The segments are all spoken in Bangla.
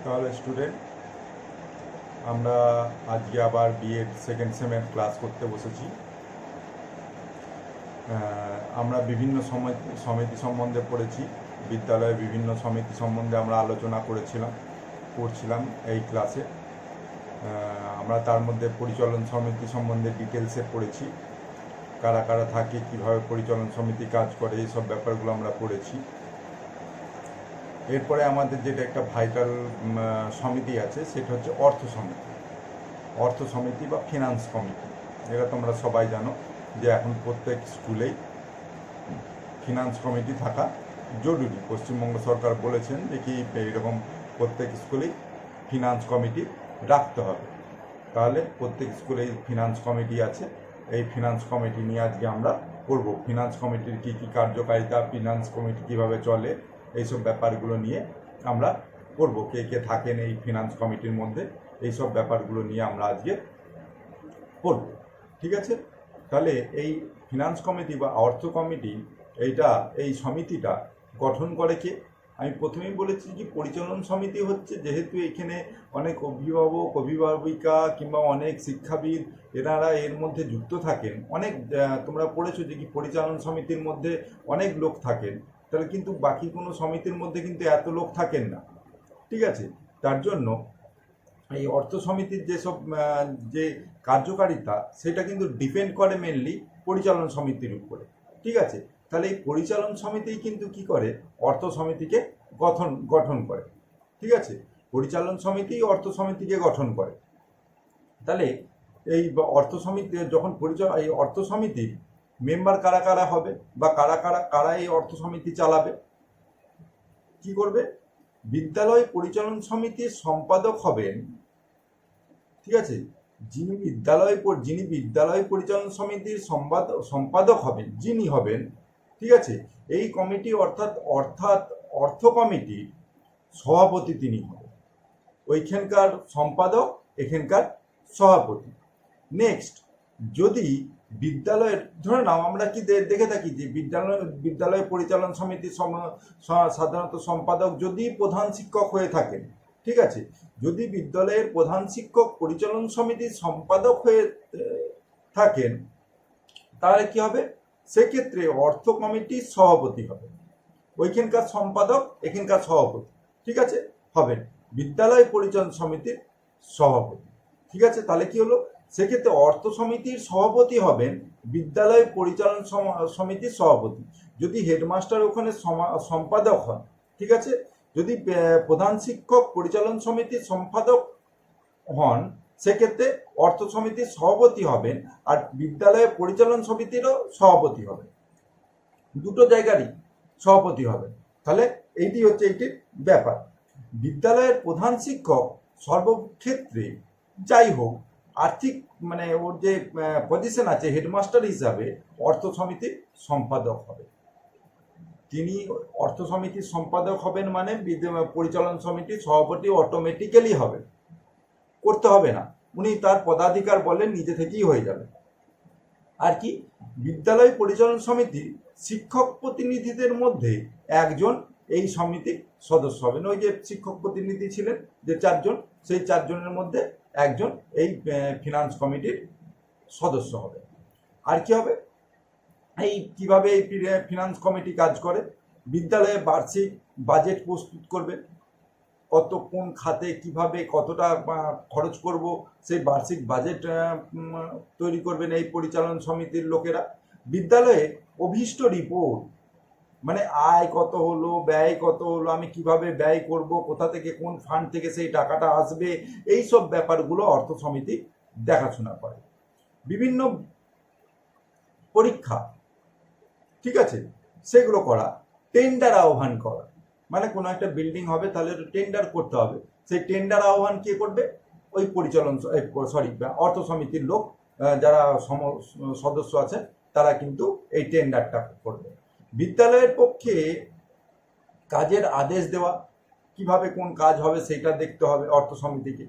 তাহলে স্টুডেন্ট, আমরা আজকে আবার বিএড সেকেন্ড সেমের ক্লাস করতে বসেছি। আমরা বিভিন্ন সমিতি সম্বন্ধে পড়েছি। বিদ্যালয়ের বিভিন্ন সমিতি সম্বন্ধে আমরা আলোচনা করছিলাম এই ক্লাসে। আমরা তার মধ্যে পরিচালন সমিতি সম্বন্ধে ডিটেলসে পড়েছি, কারা কারা থাকে, কীভাবে পরিচালন সমিতি কাজ করে, এইসব ব্যাপারগুলো আমরা পড়েছি। এরপরে আমাদের যেটা একটা ভাইটাল সমিতি আছে, সেটা হচ্ছে অর্থ সমিতি বা ফিনান্স কমিটি। এটা তোমরা সবাই জানো যে এখন প্রত্যেক স্কুলেই ফিনান্স কমিটি থাকা জরুরি। পশ্চিমবঙ্গ সরকার বলেছেন যে কি এইরকম প্রত্যেক স্কুলেই ফিনান্স কমিটি রাখতে হবে। তাহলে প্রত্যেক স্কুলেই ফিনান্স কমিটি আছে। এই ফিনান্স কমিটি নিয়ে আজকে আমরা পড়ব। ফিনান্স কমিটির কী কী কার্যকারিতা, ফিনান্স কমিটি কীভাবে চলে, এইসব ব্যাপারগুলো নিয়ে আমরা পড়ব। কে কে থাকেন এই ফিনান্স কমিটির মধ্যে, এইসব ব্যাপারগুলো নিয়ে আমরা আজকে পড়ব। ঠিক আছে? তাহলে এই ফিনান্স কমিটি বা অর্থ কমিটি, এই সমিতিটা গঠন করে কে? আমি প্রথমেই বলেছি যে পরিচালন সমিতি হচ্ছে, যেহেতু এখানে অনেক অভিভাবক, অভিভাবিকা কিংবা অনেক শিক্ষাবিদ এনারা এর মধ্যে যুক্ত থাকেন। অনেক তোমরা পড়েছো যে কি পরিচালন সমিতির মধ্যে অনেক লোক থাকেন, তাহলে কিন্তু বাকি কোনো সমিতির মধ্যে কিন্তু এত লোক থাকেন না। ঠিক আছে? তার জন্য এই অর্থ সমিতির যেসব যে কার্যকারিতা, সেটা কিন্তু ডিপেন্ড করে মেনলি পরিচালন সমিতির উপরে। ঠিক আছে? তাহলে এই পরিচালন সমিতি কিন্তু কি করে, অর্থ সমিতিকে গঠন করে। ঠিক আছে? পরিচালন সমিতি অর্থ সমিতিকে গঠন করে। তাহলে এই অর্থ সমিতি যখন এই অর্থ সমিতির মেম্বার কারা কারা হবে বা কারা এই অর্থ সমিতি চালাবে, কি করবে? বিদ্যালয় পরিচালন সমিতির সম্পাদক হবেন। ঠিক আছে? যিনি বিদ্যালয় পরিচালন সমিতির সম্পাদক হবেন, যিনি হবেন, ঠিক আছে, এই কমিটি অর্থাৎ অর্থ কমিটির সভাপতি তিনি হবেন। ওইখানকার সম্পাদক, এখানকার সভাপতি। নেক্সট, যদি বিদ্যালয়ের ধরে নাও, আমরা কি দেখে থাকি যে বিদ্যালয় পরিচালন সমিতির সাধারণত সম্পাদক যদি প্রধান শিক্ষক হয়ে থাকেন। ঠিক আছে? যদি বিদ্যালয়ের প্রধান শিক্ষক পরিচালন সমিতির সম্পাদক হয়ে থাকেন, তাহলে কি হবে? সেক্ষেত্রে অর্থ কমিটির সভাপতি হবে। ওইখানকার সম্পাদক, এখানকার সভাপতি, ঠিক আছে, হবেন বিদ্যালয় পরিচালন সমিতির সভাপতি। ঠিক আছে? তাহলে কি হলো? সেক্ষেত্রে অর্থ সমিতির সভাপতি হবেন বিদ্যালয় পরিচালন সমিতির সভাপতি। যদি হেডমাস্টার ওখানে সম্পাদক হন, ঠিক আছে, যদি প্রধান শিক্ষক পরিচালন সমিতির সম্পাদক হন, সেক্ষেত্রে অর্থ সমিতির সভাপতি হবেন আর বিদ্যালয় পরিচালন সমিতিরও সভাপতি হবেন। দুটো জায়গারই সভাপতি হবেন। তাহলে এইটির ব্যাপার। বিদ্যালয়ের প্রধান শিক্ষক সর্বক্ষেত্রে যাই হোক, আর্থিক ওর যে পজিশন আছে হেডমাস্টার হিসাবে, অর্থ সমিতির সম্পাদক হবে। তিনি অর্থ সমিতির সম্পাদক হবেন মানে পরিচালন সমিতির সভাপতি অটোমেটিক্যালি হবে, করতে হবে না, উনি তার পদাধিকার বলেন নিজে থেকেই হয়ে যাবে। আর কি, বিদ্যালয় পরিচালন সমিতির শিক্ষক প্রতিনিধিদের মধ্যে একজন এই সমিতির সদস্য হবেন। ওই যে শিক্ষক প্রতিনিধি ছিলেন যে চারজন, সেই চারজনের মধ্যে একজন এই ফিনান্স কমিটির সদস্য হবে। আর কি হবে? কিভাবে এই ফিনান্স কমিটি কাজ করে? বিদ্যালয়ে বার্ষিক বাজেট প্রস্তুত করবে, কোন খাতে কিভাবে কতটা খরচ করব, সেই বার্ষিক বাজেট তৈরি করবেন এই পরিচালন সমিতির লোকেরা। বিদ্যালয়ে অভীষ্ট রিপোর্ট, আয় কত হলো, ব্যয় কত হলো, আমি কিভাবে ব্যয় করব, কোথা থেকে কোন ফান্ড থেকে সেই টাকাটা আসবে, এই সব ব্যাপারগুলো অর্থ সমিতি দেখাশোনা করে। বিভিন্ন পরীক্ষা, ঠিক আছে, সেগুলো করা। টেন্ডার আহ্বান করা, কোনো একটা বিল্ডিং হবে, তাহলে টেন্ডার করতে হবে, সেই টেন্ডার আহ্বান কে করবে? ওই অর্থ সমিতির লোক, যারা সদস্য আছে, তারা কিন্তু এই টেন্ডারটা করবে। বিদ্যালয়ের পক্ষে কাজের আদেশ দেওয়া, কিভাবে কোন কাজ হবে সেটা দেখতে হবে অর্থ সমিতিকে।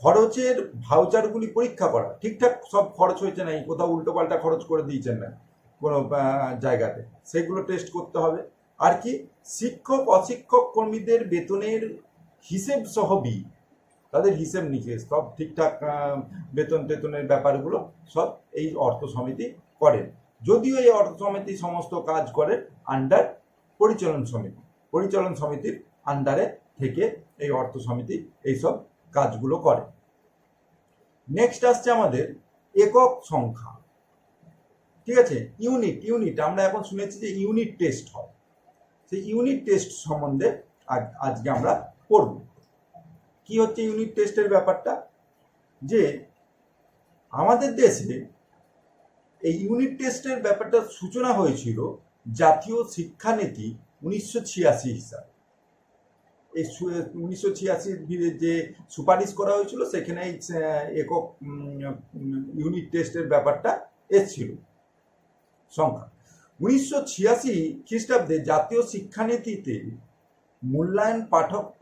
খরচের ভাউচারগুলি পরীক্ষা করা, ঠিকঠাক সব খরচ হয়েছে নাই, কোথাও উল্টোপাল্টা খরচ করে দিয়েছেন না কোনো জায়গাতে, সেগুলো টেস্ট করতে হবে। আর কি, শিক্ষক অশিক্ষক কর্মীদের বেতনের হিসেব সহ বি, তাদের হিসেব নিকেশ সব ঠিকঠাক, বেতন টেতনের ব্যাপারগুলো সব এই অর্থ সমিতি করেন। যদিও এই অর্থ সমিতি সমস্ত কাজ করে আন্ডার পরিচালন সমিতি, পরিচালন সমিতির আন্ডারে থেকে এই অর্থ সমিতি এইসব কাজগুলো করে। নেক্সট আসছে আমাদের একক সংখ্যা, ঠিক আছে। ইউনিট আমরা এখন শুনেছি যে ইউনিট টেস্ট হয়, সেই ইউনিট টেস্ট সম্বন্ধে আজকে আমরা পড়ব। কি হচ্ছে ইউনিট টেস্টের ব্যাপারটা, যে আমাদের দেশে এই ইউনিট টেস্টের ব্যাপারটা সূচনা হয়েছিল জাতীয় শিক্ষানীতি 1986 হিসাবে। এই 1986 যে সুপারিশ করা হয়েছিল সেখানে একক ইউনিট টেস্টের ব্যাপারটা এসেছিল সংখ্যা। 1986 খ্রিস্টাব্দে জাতীয় শিক্ষানীতিতে মূল্যায়ন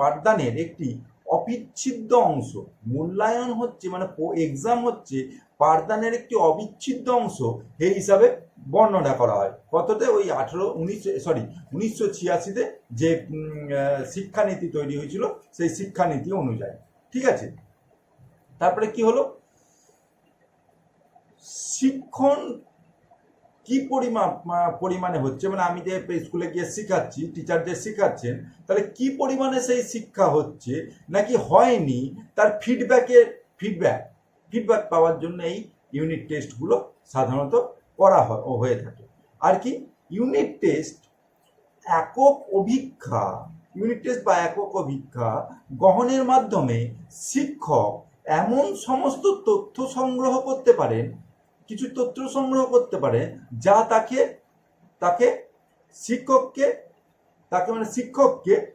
পাঠদানের একটি অবিচ্ছেদ্য অংশ, মূল্যায়ন হচ্ছে মানে এক্সাম হচ্ছে পাঠদানের একটি অবিচ্ছেদ্য অংশ এই হিসাবে বর্ণনা করা হয়। কততে? ওই 1986-তে যে শিক্ষানীতি তৈরি হয়েছিল সেই শিক্ষানীতি অনুযায়ী, ঠিক আছে। তারপরে কি হলো, শিক্ষণ কি পরিমাণে হচ্ছে, মানে আমি যে স্কুলে গিয়ে শিখাচ্ছি, টিচারদের শিখাচ্ছেন, তাহলে কি পরিমাণে সেই শিক্ষা হচ্ছে নাকি হয়নি, তার ফিডব্যাক পাওয়ার জন্য এই ইউনিট টেস্টগুলো সাধারণত করা হয়ে থাকে। আর কি ইউনিট টেস্ট বা একক অভিক্ষা গ্রহণের মাধ্যমে শিক্ষক এমন সমস্ত তথ্য সংগ্রহ করতে পারেন, কিছু তথ্য সংগ্রহ করতে পারে যা তাকে শিক্ষককে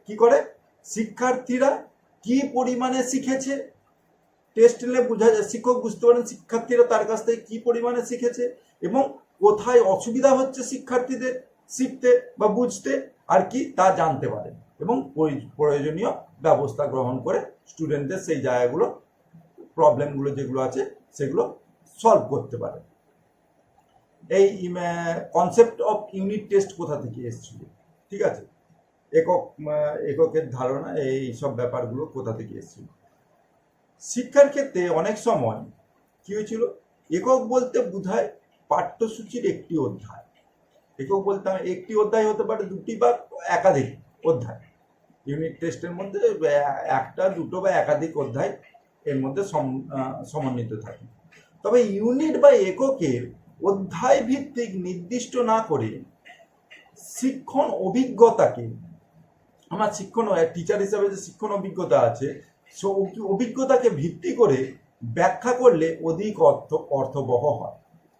কি করে, শিক্ষার্থীরা কি পরিমাণে শিখেছে, টেস্ট নিলে বোঝা যায়, শিক্ষক বুঝতে পারেন শিক্ষার্থীরা তার কাছ থেকে কি পরিমাণে শিখেছে এবং কোথায় অসুবিধা হচ্ছে শিক্ষার্থীদের শিখতে বা বুঝতে, আর কি তা জানতে পারেন এবং প্রয়োজনীয় ব্যবস্থা গ্রহণ করে স্টুডেন্টদের সেই জায়গাগুলো, প্রবলেমগুলো যেগুলো আছে সেগুলো সলভ করতে পারে। এই কনসেপ্ট অফ ইউনিট টেস্ট কোথা থেকে এসেছিল, ঠিক আছে, এককের ধারণা, এই সব ব্যাপারগুলো কোথা থেকে এসেছিল। শিক্ষার ক্ষেত্রে অনেক সময় কি হয়েছিল, একক বলতে বোঝায় পাঠ্যসূচির একটি অধ্যায়। একক বলতে একটি অধ্যায় হতে পারে, দুটি বা একাধিক অধ্যায়। ইউনিট টেস্টের মধ্যে একটা, দুটো বা একাধিক অধ্যায় এর মধ্যে সমন্বিত থাকে। তবে ইউনিট বা এককের অধ্যায় ভিত্তিক নির্দিষ্ট না করে শিক্ষণ অভিজ্ঞতাকে, আমার টিচার হিসাবে যে শিক্ষণ অভিজ্ঞতা আছে, অভিজ্ঞতাকে ভিত্তি করে ব্যাখ্যা করলে অধিক অর্থবহ হয়,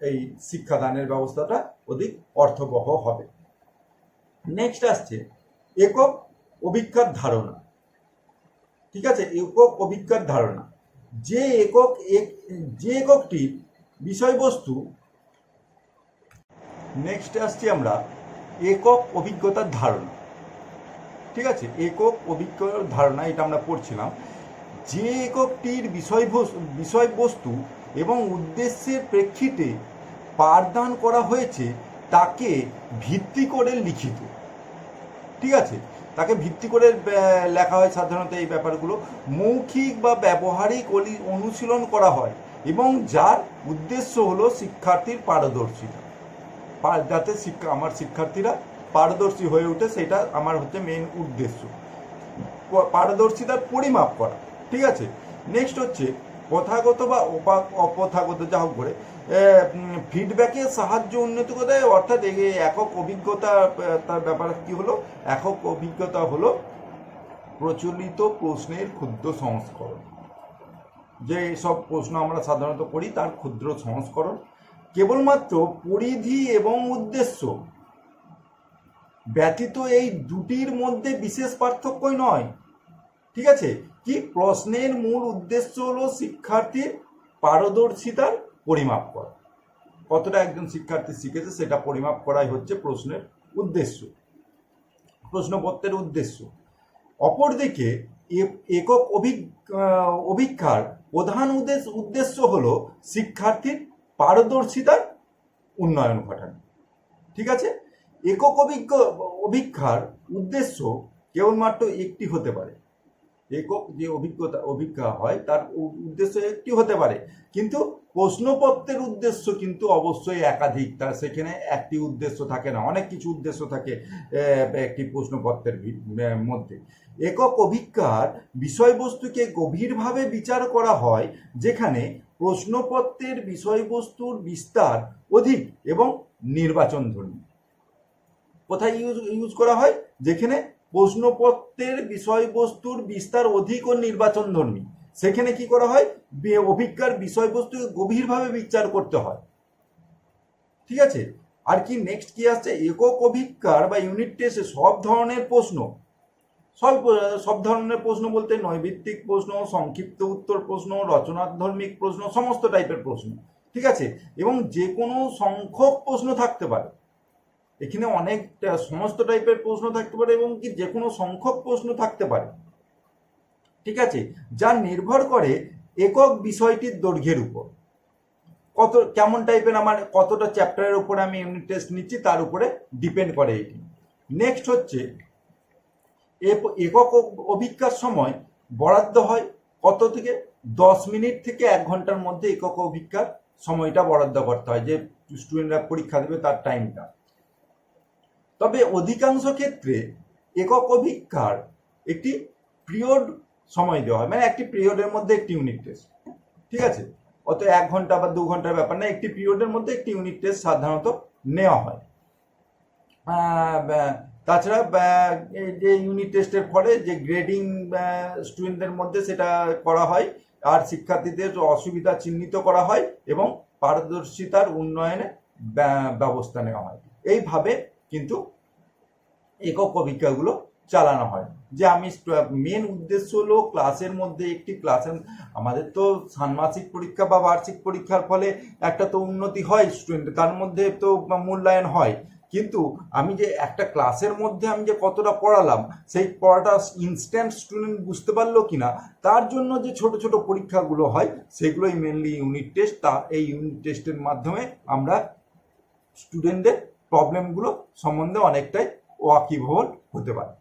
এই শিক্ষাদানের ব্যবস্থাটা অধিক অর্থবহ হবে। নেক্সট আসছে একক অভিজ্ঞার ধারণা, ঠিক আছে। একক অভিজ্ঞার ধারণা, যে এককটির বিষয়বস্তু। নেক্সট আসছি আমরা একক অভিজ্ঞতার ধারণা, ঠিক আছে। একক অভিজ্ঞতার ধারণা, এটা আমরা পড়ছিলাম। যে এককটির বিষয়বস্তু এবং উদ্দেশ্যের প্রেক্ষিতে পাঠদান করা হয়েছে তাকে ভিত্তি করে লিখিত, ঠিক আছে, তাকে ভিত্তি করে লেখা হয় সাধারণত। এই ব্যাপারগুলো মৌখিক বা ব্যবহারিক অনুশীলন করা হয় এবং যার উদ্দেশ্য হলো শিক্ষার্থীর পারদর্শিতা, যাতে আমার শিক্ষার্থীরা পারদর্শী হয়ে ওঠে, সেটা আমার হচ্ছে মেন উদ্দেশ্য, পারদর্শিতার পরিমাপ করা, ঠিক আছে। নেক্সট হচ্ছে প্রথাগত বা অপ্রথাগত, যা হোক করে ফিডব্যাকের সাহায্য উন্নতি করে, অর্থাৎ এই একক অভিজ্ঞতা, তার ব্যাপার কি হলো, একক অভিজ্ঞতা হলো প্রচলিত প্রশ্নের ক্ষুদ্র সংস্করণ। যে সব প্রশ্ন আমরা সাধারণত করি তার ক্ষুদ্র সংস্করণ, কেবলমাত্র পরিধি এবং উদ্দেশ্য ব্যতীত এই দুটির মধ্যে বিশেষ পার্থক্যই নয়, ঠিক আছে। কি প্রশ্নের মূল উদ্দেশ্য হলো শিক্ষার্থীর পারদর্শিতার পরিমাপ করা, কতটা একজন শিক্ষার্থী শিখেছে সেটা পরিমাপ করাই হচ্ছে প্রশ্নের উদ্দেশ্য, প্রশ্নপত্রের উদ্দেশ্য। অপরদিকে একক অভিক্ষার প্রধান উদ্দেশ্য হলো শিক্ষার্থীর পারদর্শিতার উন্নয়ন ঘটানো, ঠিক আছে। একক অভিক্ষার উদ্দেশ্য কেবলমাত্র একটি হতে পারে, একক যে অভিজ্ঞতা হয় তার উদ্দেশ্য একটি হতে পারে, কিন্তু প্রশ্নপত্রের উদ্দেশ্য কিন্তু অবশ্যই একাধিক। তার সেখানে একটি উদ্দেশ্য থাকে না, অনেক কিছু উদ্দেশ্য থাকে একটি প্রশ্নপত্রের মধ্যে। একক অভিজ্ঞার বিষয়বস্তুকে গভীরভাবে বিচার করা হয়, যেখানে প্রশ্নপত্রের বিষয়বস্তুর বিস্তার অধিক এবং নির্বাচনধর্মী। কোথায় ইউজ করা হয়? যেখানে প্রশ্নপত্রের বিষয়বস্তুর বিস্তার অধিক ও নির্বাচনধর্মী, সেখানে কি করা হয়? অভিজ্ঞার বিষয়বস্তুকে গভীরভাবে বিচার করতে হয়। ঠিক আছে। আর কি নেক্সট কি আসছে? একক অভিজ্ঞার বা ইউনিট টেস্টে সব ধরনের প্রশ্ন, সব ধরনের প্রশ্ন বলতে নৈবিত্তিক প্রশ্ন, সংক্ষিপ্ত উত্তর প্রশ্ন, রচনাধর্মিক প্রশ্ন, সমস্ত টাইপের প্রশ্ন। ঠিক আছে। এবং যে কোনো সংখ্যক প্রশ্ন থাকতে পারে, এখানে অনেক সমস্ত টাইপের প্রশ্ন থাকতে পারে এবং কি যে কোনো সংখ্যক প্রশ্ন থাকতে পারে। ঠিক আছে। যা নির্ভর করে একক বিষয়টির দৈর্ঘ্যের উপর, কেমন টাইপের আমার কতটা চ্যাপ্টারের উপরে আমি ইউনিট টেস্ট নিচ্ছি তার উপরে ডিপেন্ড করে এটি। নেক্সট হচ্ছে একক অভিজ্ঞার সময় বরাদ্দ হয় কত থেকে? 10 মিনিট থেকে 1 ঘন্টার মধ্যে একক অভিজ্ঞার সময়টা বরাদ্দ করতে হয়, যে স্টুডেন্টরা পরীক্ষা দেবে তার টাইমটা। তবে অধিকাংশ ক্ষেত্রে একক অভিজ্ঞার একটি পিরিয়ড সময় দেওয়া হয়, মানে একটি পিরিয়ডের মধ্যে একটি ইউনিট টেস্ট। ঠিক আছে। অত 1 ঘন্টা বা 2 ঘন্টার ব্যাপার না, একটি পিরিয়ডের মধ্যে একটি ইউনিট টেস্ট সাধারণত নেওয়া হয়। তাছাড়া যে ইউনিট টেস্টের ফলে যে গ্রেডিং স্টুডেন্টদের মধ্যে সেটা করা হয়, আর শিক্ষার্থীদের অসুবিধা চিহ্নিত করা হয় এবং পারদর্শিতার উন্নয়নে ব্যবস্থা নেওয়া হয়। এইভাবে কিন্তু একক অভিজ্ঞাগুলো চালানো হয়। যে আমি মেন উদ্দেশ্য হলো ক্লাসের মধ্যে আমাদের তো ষান্মাসিক পরীক্ষা বা বার্ষিক পরীক্ষার ফলে একটা তো উন্নতি হয় স্টুডেন্ট, তার মধ্যে তো মূল্যায়ন হয়, কিন্তু আমি যে একটা ক্লাসের মধ্যে আমি যে কতটা পড়ালাম সেই পড়াটা ইনস্ট্যান্ট স্টুডেন্ট বুঝতে পারলো কিনা, তার জন্য যে ছোট ছোট পরীক্ষাগুলো হয় সেগুলোই মেনলি ইউনিট টেস্ট। এই ইউনিট টেস্টের মাধ্যমে আমরা স্টুডেন্টদের প্রবলেমগুলো সম্বন্ধে অনেকটাই ওয়াকিবহাল হতে পারে।